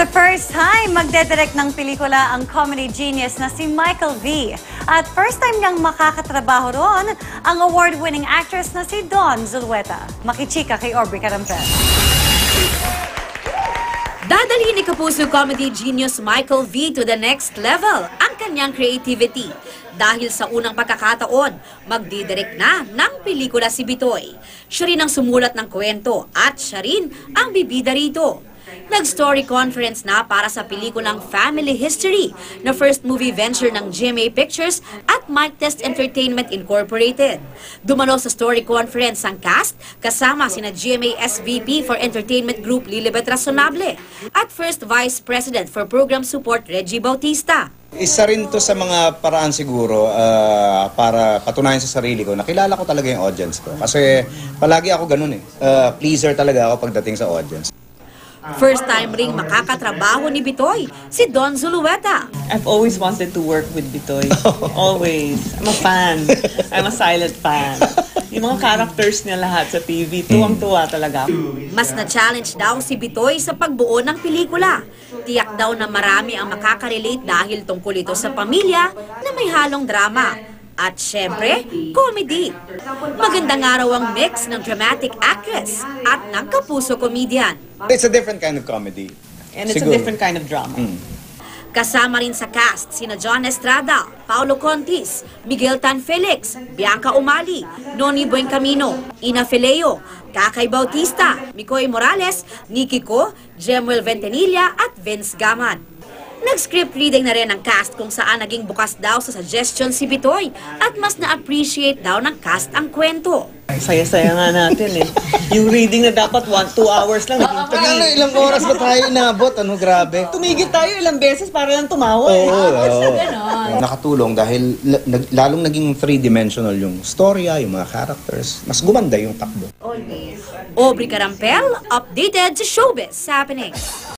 the first time, magdedirect ng pelikula ang comedy genius na si Michael V. At first time niyang makakatrabaho ron ang award-winning actress na si Dawn Zulueta. Makichika kay Aubrey Carampel. Dadalhin ni Kapuso comedy genius Michael V to the next level ang kanyang creativity. Dahil sa unang pagkakataon, magdidirect na ng pelikula si Bitoy. Siya rin ang sumulat ng kwento at siya rin ang bibida rito. Nag-story conference na para sa pelikulang Family History na first movie venture ng GMA Pictures at Mic Test Entertainment Incorporated. Dumalo sa story conference ang cast kasama sina GMA SVP for Entertainment Group Lilibet Razonable at First Vice President for Program Support Reggie Bautista. Isa rin to sa mga paraan siguro para patunayan sa sarili ko. Nakilala ko talaga yung audience ko. Kasi palagi ako ganun eh. Pleaser talaga ako pagdating sa audience. First time ring makakatrabaho ni Bitoy, si Dawn Zulueta. I've always wanted to work with Bitoy. Always. I'm a fan. I'm a silent fan. Yung mga characters niya lahat sa TV, tuwang-tuwa talaga. Mas na-challenge daw si Bitoy sa pagbuo ng pelikula. Tiyak daw na marami ang makaka-relate dahil tungkol ito sa pamilya na may halong drama. At syempre, comedy. Magandang araw ang mix ng dramatic actress at ng kapuso comedian. It's a different kind of comedy. And it's a different kind of drama. Kasama rin sa cast sina John Estrada, Paulo Contis, Miguel Tan Felix, Bianca Umali, Noni Buencamino, Ina Fileo, Kakay Bautista, Mikoy Morales, Nikki Ko, Jemuel Ventanilla at Vince Gaman. Nag-script reading na rin ang cast kung saan naging bukas daw sa suggestion si Bitoy at mas na-appreciate daw ng cast ang kwento. Saya-saya nga natin eh. Yung reading na dapat 1-2 hours lang. Ilang oras ba tayo inabot? Ano, grabe. Tumigil tayo ilang beses para lang tumawa eh. Nakatulong dahil lalong naging three-dimensional yung storya, yung mga characters. Mas gumanda yung takbo. Aubrey Carampel, updated sa Showbiz Happenings.